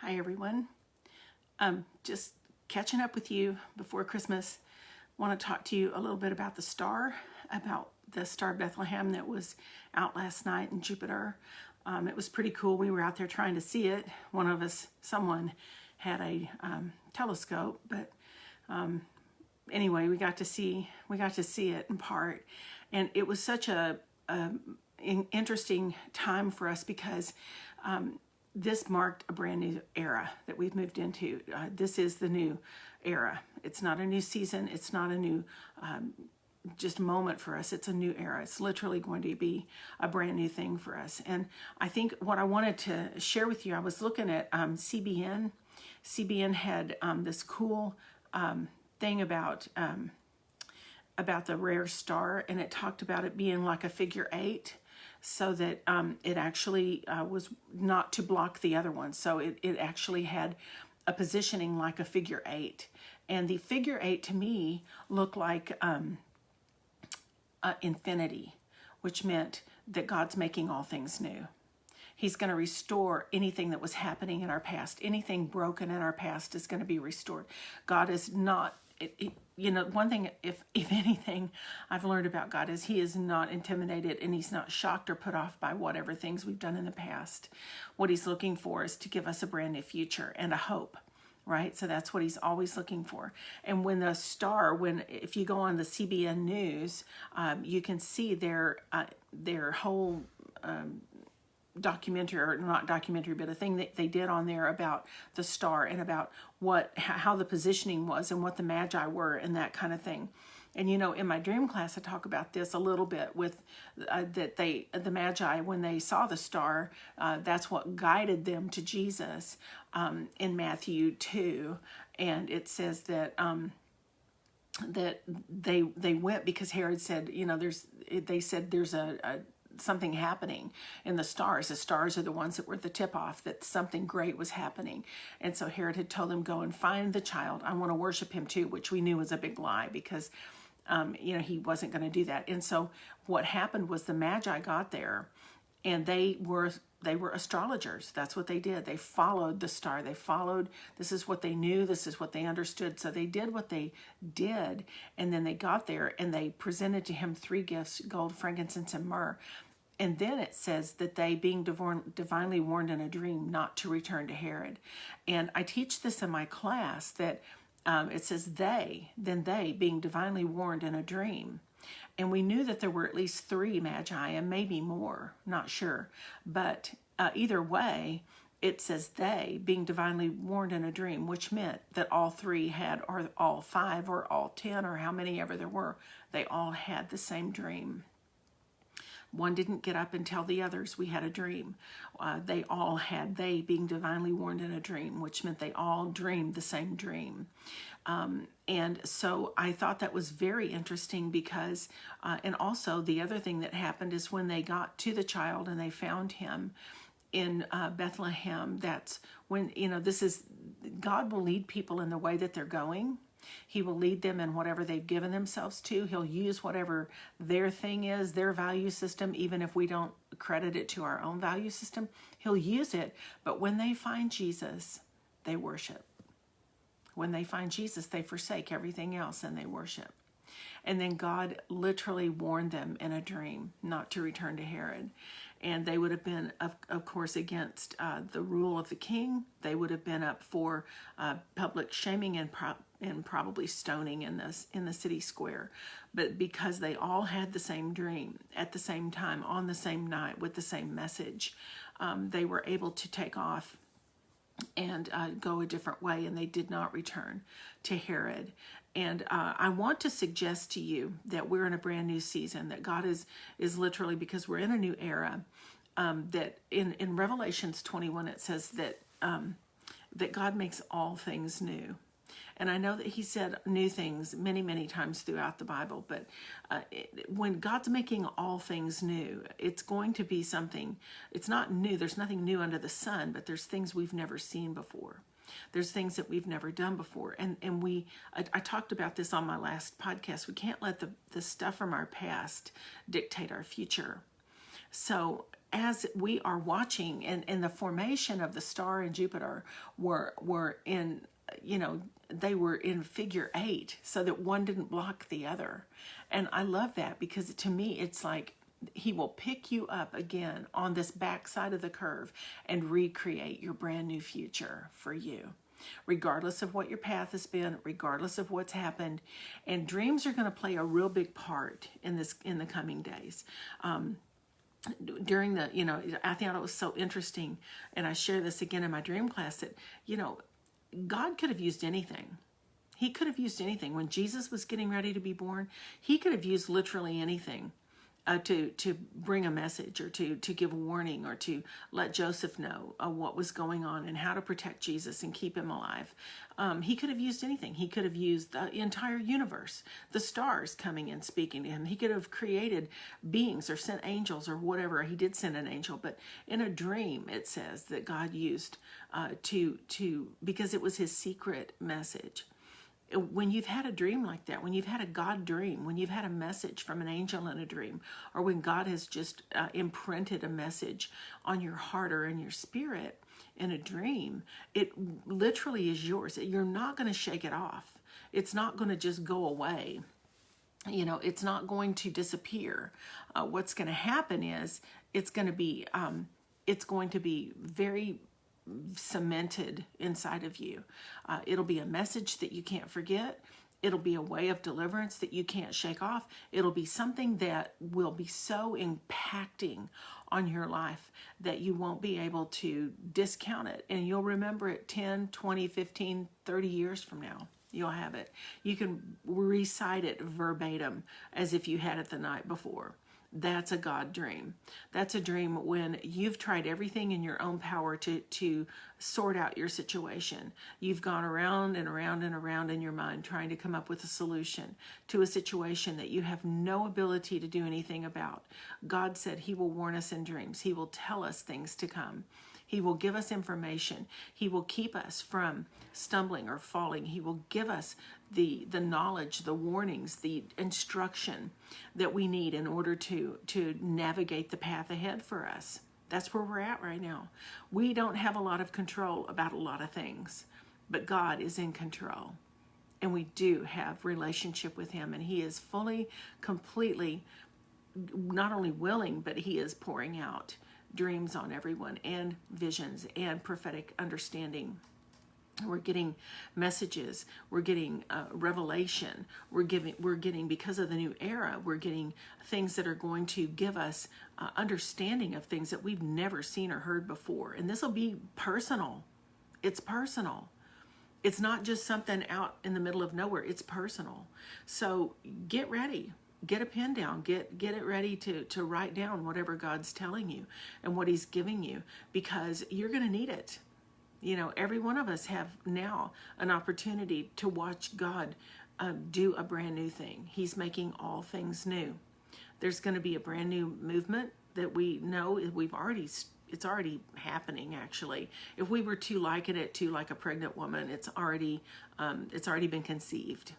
Hi, everyone. Just catching up with you before Christmas. Want to talk to you a little bit about the star of Bethlehem that was out last night in Jupiter. It was pretty cool. We were out there trying to see it. Someone had a telescope, but anyway, we got to see it in part, and it was such a interesting time for us because this marked a brand new era that we've moved into. This is the new era. It's not a new season. It's not a new just moment for us. It's a new era. It's literally going to be a brand new thing for us. And I think what I wanted to share with you, I was looking at CBN. CBN had this cool thing about the rare star, and it talked about it being like a figure 8, so that it actually was not to block the other one. So it actually had a positioning like a figure 8. And the figure 8 to me looked like infinity, which meant that God's making all things new. He's going to restore anything that was happening in our past. Anything broken in our past is going to be restored. God is not... one thing, if anything, I've learned about God is He is not intimidated, and He's not shocked or put off by whatever things we've done in the past. What He's looking for is to give us a brand new future and a hope, right? So that's what He's always looking for. And when the star, if you go on the CBN News, you can see their whole documentary, or not documentary, but a thing that they did on there about the star and about how the positioning was and what the magi were and that kind of thing. And in my dream class, I talk about this a little bit with the magi, when they saw the star, that's what guided them to Jesus in Matthew 2. And it says that that they went because Herod said, there's a something happening in the stars. The stars are the ones that were the tip-off that something great was happening. And so Herod had told them, go and find the child. I want to worship him too, which we knew was a big lie because, he wasn't going to do that. And so what happened was the Magi got there, and they were astrologers. That's what they did. They followed the star. This is what they knew. This is what they understood. So they did what they did. And then they got there and they presented to him 3 gifts: gold, frankincense, and myrrh. And then it says that they, being divinely warned in a dream, not to return to Herod. And I teach this in my class, that it says they, being divinely warned in a dream. And we knew that there were at least 3 magi, and maybe more, not sure. But either way, it says they, being divinely warned in a dream, which meant that all 3 had, or all 5, or all 10, or how many ever there were, they all had the same dream. One didn't get up and tell the others we had a dream. They being divinely warned in a dream, which meant they all dreamed the same dream. And so I thought that was very interesting because, and also the other thing that happened is when they got to the child and they found him in Bethlehem, that's when, God will lead people in the way that they're going. He will lead them in whatever they've given themselves to. He'll use whatever their thing is, their value system, even if we don't credit it to our own value system. He'll use it. But when they find Jesus, they worship. When they find Jesus, they forsake everything else and they worship. And then God literally warned them in a dream not to return to Herod. And they would have been, of course, against the rule of the king. They would have been up for public shaming and probably stoning in the city square. But because they all had the same dream at the same time, on the same night, with the same message, they were able to take off and go a different way, and they did not return to Herod. And I want to suggest to you that we're in a brand new season, that God is literally, because we're in a new era, that in Revelations 21, it says that God makes all things new. And I know that He said new things many, many times throughout the Bible, but when God's making all things new, it's going to be something, it's not new. There's nothing new under the sun, but there's things we've never seen before. There's things that we've never done before. And I talked about this on my last podcast. We can't let the stuff from our past dictate our future. So as we are watching, and the formation of the star and Jupiter were in, they were in figure 8, so that one didn't block the other. And I love that, because to me it's like he will pick you up again on this backside of the curve and recreate your brand new future for you, regardless of what your path has been, regardless of what's happened. And dreams are going to play a real big part in the coming days. During the, I thought it was so interesting, and I share this again in my dream class, that, God could have used anything. He could have used anything. When Jesus was getting ready to be born, he could have used literally anything to bring a message, or to give a warning, or to let Joseph know what was going on and how to protect Jesus and keep him alive. He could have used anything. He could have used the entire universe, the stars coming and speaking to him. He could have created beings or sent angels or whatever. He did send an angel, but in a dream it says that God used because it was his secret message. When you've had a dream like that, when you've had a God dream, when you've had a message from an angel in a dream, or when God has just imprinted a message on your heart or in your spirit in a dream, it literally is yours. You're not going to shake it off. It's not going to just go away. It's not going to disappear. What's going to happen is it's going to be very cemented inside of you. It'll be a message that you can't forget. It'll be a way of deliverance that you can't shake off. It'll be something that will be so impacting on your life that you won't be able to discount it. And you'll remember it 10, 20, 15, 30 years from now. You'll have it. You can recite it verbatim as if you had it the night before. That's a God dream. That's a dream when you've tried everything in your own power to sort out your situation. You've gone around and around and around in your mind trying to come up with a solution to a situation that you have no ability to do anything about. God said he will warn us in dreams. He will tell us things to come. He will give us information. He will keep us from stumbling or falling. He will give us the knowledge, the warnings, the instruction that we need in order to navigate the path ahead for us. That's where we're at right now. We don't have a lot of control about a lot of things, but God is in control. And we do have relationship with him, and he is fully, completely, not only willing, but he is pouring out dreams on everyone, and visions, and prophetic understanding. We're getting messages. We're getting revelation. We're getting, because of the new era, we're getting things that are going to give us understanding of things that we've never seen or heard before. And this will be personal. It's personal. It's not just something out in the middle of nowhere. It's personal. So get ready. Get a pen down, get it ready to write down whatever God's telling you and what he's giving you, because you're going to need it. Every one of us have now an opportunity to watch God do a brand new thing. He's making all things new. There's going to be a brand new movement that we know it's already happening, actually. If we were to liken it to like a pregnant woman, it's already been conceived.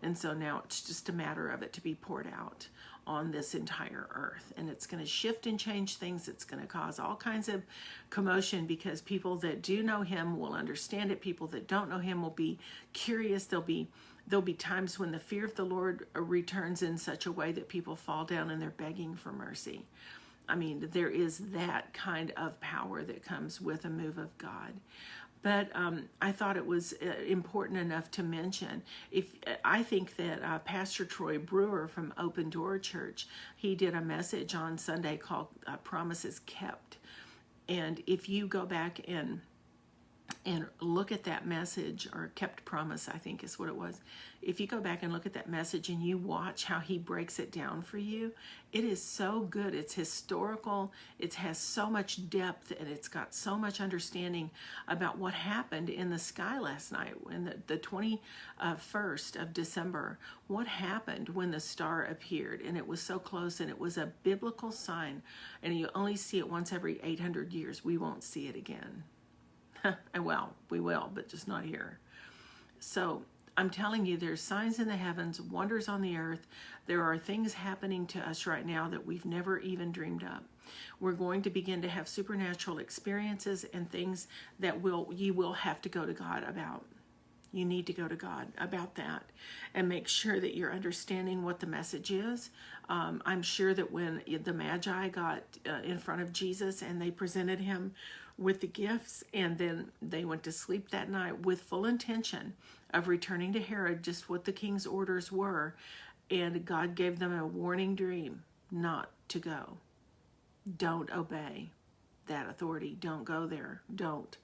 And so now it's just a matter of it to be poured out on this entire earth. And it's going to shift and change things. It's going to cause all kinds of commotion, because people that do know him will understand it. People that don't know him will be curious. There'll be times when the fear of the Lord returns in such a way that people fall down and they're begging for mercy. I mean, there is that kind of power that comes with a move of God. But I thought it was important enough to mention. I think that Pastor Troy Brewer from Open Door Church, he did a message on Sunday called Promises Kept. And if you go back and look at that message, or Kept Promise, I think is what it was. If you go back and look at that message and you watch how he breaks it down for you, it is so good. It's historical. It has so much depth, and it's got so much understanding about what happened in the sky last night, in the 21st of December. What happened when the star appeared, and it was so close, and it was a biblical sign, and you only see it once every 800 years. We won't see it again. Well, we will, but just not here. So I'm telling you, there's signs in the heavens, wonders on the earth. There are things happening to us right now that we've never even dreamed of. We're going to begin to have supernatural experiences and things that you will have to go to God about. You need to go to God about that and make sure that you're understanding what the message is. I'm sure that when the Magi got in front of Jesus and they presented him with the gifts, and then they went to sleep that night with full intention of returning to Herod, just what the king's orders were, and God gave them a warning dream not to go. Don't obey that authority. Don't go there. Don't.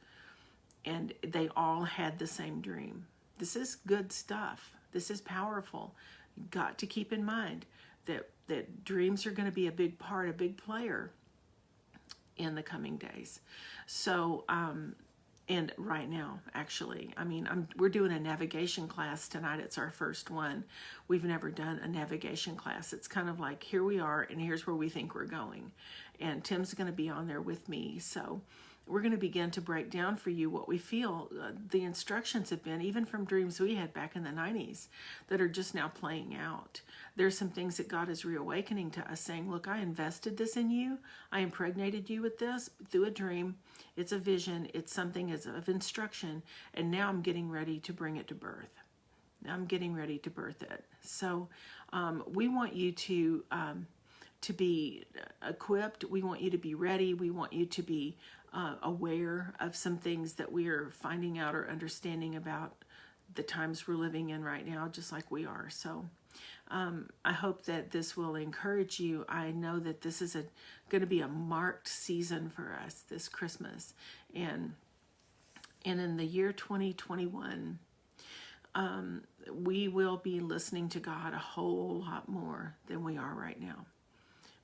And they all had the same dream. This is good stuff. This is powerful. You've got to keep in mind that dreams are going to be a big part, a big player in the coming days. So, and right now, actually, I mean, we're doing a navigation class tonight. It's our first one. We've never done a navigation class. It's kind of like, here we are, and here's where we think we're going. And Tim's going to be on there with me. So we're going to begin to break down for you what we feel the instructions have been, even from dreams we had back in the 90s that are just now playing out. There's some things that God is reawakening to us, saying, look, I invested this in you. I impregnated you with this through a dream. It's a vision. It's something of instruction. And now I'm getting ready to bring it to birth. I'm getting ready to birth it. So we want you to be equipped. We want you to be ready. We want you to be aware of some things that we are finding out or understanding about the times we're living in right now, just like we are. So I hope that this will encourage you. I know that this is going to be a marked season for us this Christmas. And in the year 2021, we will be listening to God a whole lot more than we are right now.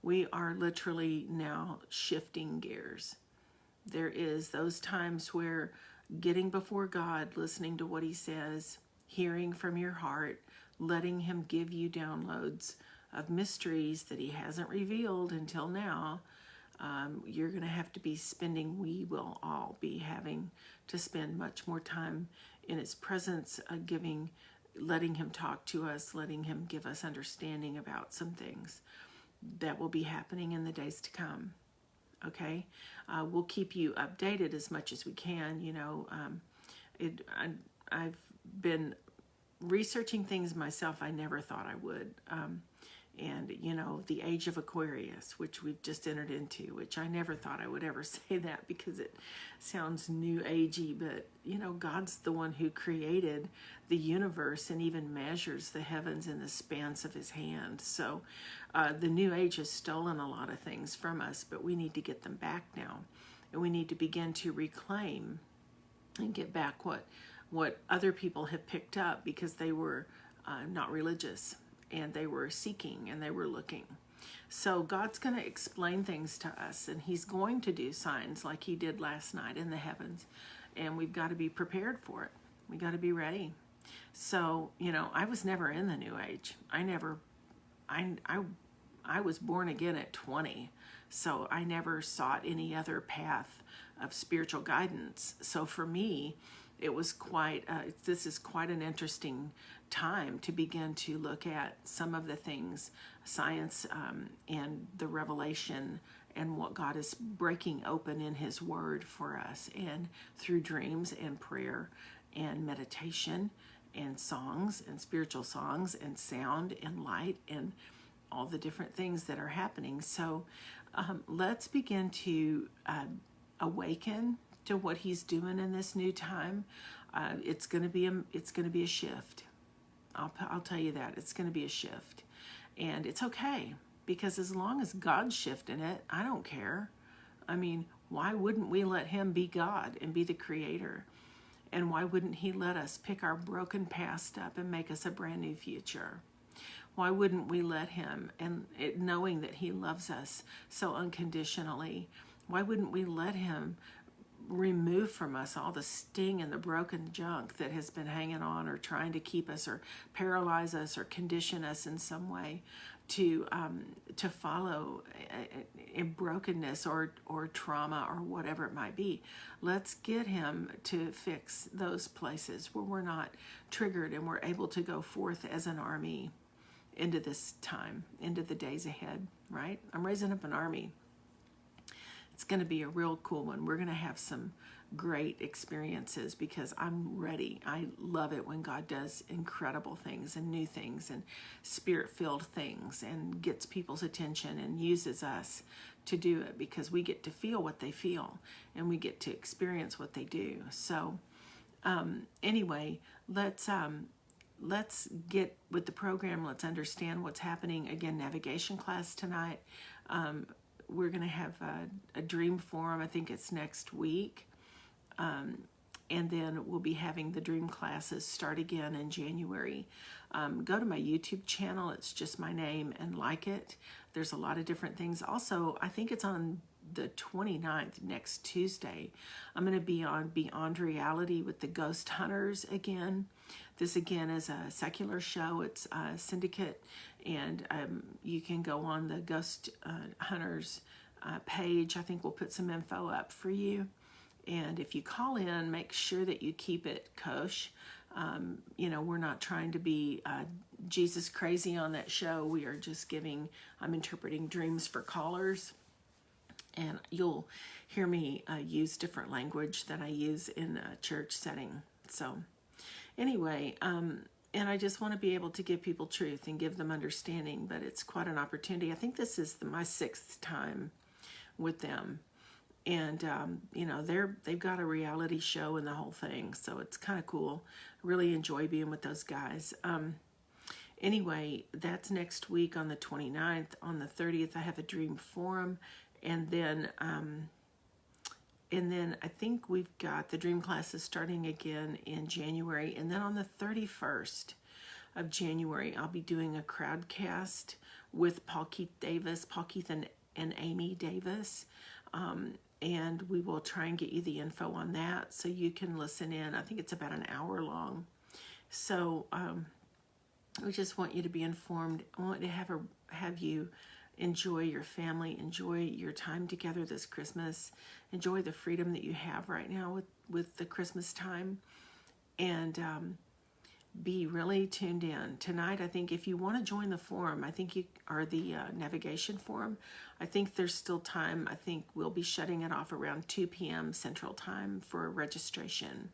We are literally now shifting gears. There is those times where getting before God, listening to what he says, hearing from your heart, letting him give you downloads of mysteries that he hasn't revealed until now, you're going to have to be spending, we will all be having to spend much more time in his presence, letting him talk to us, letting him give us understanding about some things that will be happening in the days to come. Okay, we'll keep you updated as much as we can. You know, I've been researching things myself I never thought I would. And, you know, the age of Aquarius, which we've just entered into, which I never thought I would ever say that because it sounds new agey, but, you know, God's the one who created the universe and even measures the heavens in the spans of his hand. So the new age has stolen a lot of things from us, but we need to get them back now. And we need to begin to reclaim and get back what other people have picked up because they were not religious. And they were seeking and they were looking. So God's going to explain things to us, and he's going to do signs like he did last night in the heavens. And we've got to be prepared for it. We got to be ready. So, you know, I was never in the new age. I was born again at 20. So I never sought any other path of spiritual guidance. So for me, it was this is quite an interesting time to begin to look at some of the things, science and the revelation and what God is breaking open in his word for us, and through dreams and prayer and meditation and songs and spiritual songs and sound and light and all the different things that are happening. So let's begin to awaken to what he's doing in this new time. It's going to be a shift. I'll tell you that it's going to be a shift, and it's okay because as long as God's shifting it, I don't care. I mean, why wouldn't we let him be God and be the creator? And why wouldn't he let us pick our broken past up and make us a brand new future? Why wouldn't we let him, and knowing that he loves us so unconditionally, why wouldn't we let him remove from us all the sting and the broken junk that has been hanging on or trying to keep us or paralyze us or condition us in some way? to follow in brokenness or trauma or whatever it might be. Let's get him to fix those places where we're not triggered and we're able to go forth as an army into this time, into the days ahead, right? I'm raising up an army. It's going to be a real cool one. We're going to have some great experiences because I'm ready. I love it when God does incredible things and new things and spirit-filled things and gets people's attention and uses us to do it because we get to feel what they feel and we get to experience what they do. So anyway, let's get with the program. Let's understand what's happening. Again, navigation class tonight. We're going to have a dream forum. I think it's next week. And then we'll be having the dream classes start again in January. Go to my YouTube channel. It's just my name and like it. There's a lot of different things. Also, I think it's on the 29th, next Tuesday. I'm going to be on Beyond Reality with the Ghost Hunters again. This again is a secular show. It's a syndicate, and you can go on the Ghost Hunters page. I think we'll put some info up for you. And if you call in, make sure that you keep it kosher. We're not trying to be Jesus crazy on that show. We are just I'm interpreting dreams for callers. And you'll hear me use different language that I use in a church setting. So anyway, and I just want to be able to give people truth and give them understanding, but it's quite an opportunity. I think this is my 6th time with them. And, they've got a reality show and the whole thing. So it's kind of cool. I really enjoy being with those guys. Anyway, that's next week on the 29th. On the 30th, I have a dream forum. And then I think we've got the dream classes starting again in January. And then on the 31st of January, I'll be doing a crowdcast with Paul Keith and Amy Davis. And we will try and get you the info on that so you can listen in. I think it's about an hour long. So we just want you to be informed. I want to have you enjoy your family, enjoy your time together this Christmas, enjoy the freedom that you have right now with the Christmas time, and be really tuned in. Tonight, I think if you want to join the forum, I think you are the navigation forum. I think there's still time. I think we'll be shutting it off around 2 p.m. Central Time for registration.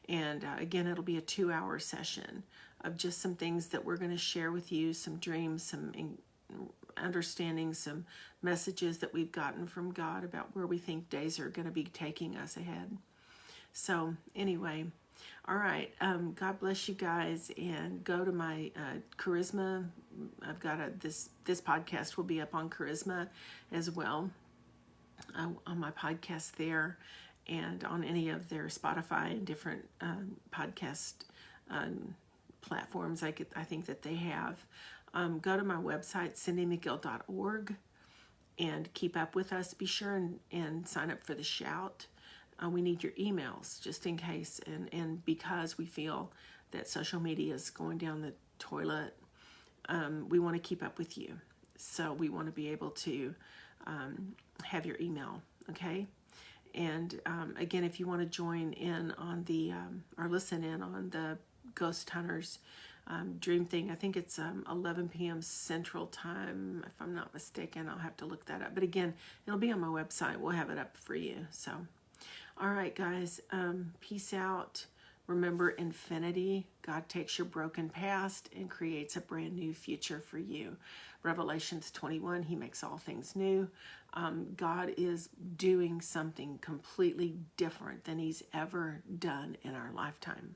And again, it'll be a 2-hour session of just some things that we're going to share with you, some dreams, some understanding, some messages that we've gotten from God about where we think days are going to be taking us ahead. So anyway, all right. God bless you guys, and go to my Charisma. I've got this podcast will be up on Charisma as well, on my podcast there, and on any of their Spotify and different podcast platforms I think that they have. Go to my website, cindymcgill.org, and keep up with us. Be sure and sign up for the Shout. We need your emails just in case, and because we feel that social media is going down the toilet, we want to keep up with you. So we want to be able to have your email, okay? And again, if you want to join in on the, or listen in on the Ghost Hunters dream thing, I think it's 11 p.m. Central Time, if I'm not mistaken. I'll have to look that up. But again, it'll be on my website. We'll have it up for you, so... All right, guys, peace out. Remember infinity. God takes your broken past and creates a brand new future for you. Revelations 21, he makes all things new. God is doing something completely different than he's ever done in our lifetime.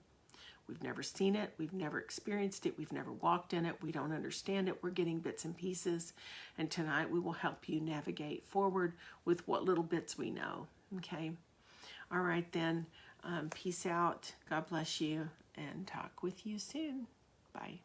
We've never seen it. We've never experienced it. We've never walked in it. We don't understand it. We're getting bits and pieces. And tonight we will help you navigate forward with what little bits we know, okay? All right, then, peace out. God bless you, and talk with you soon. Bye.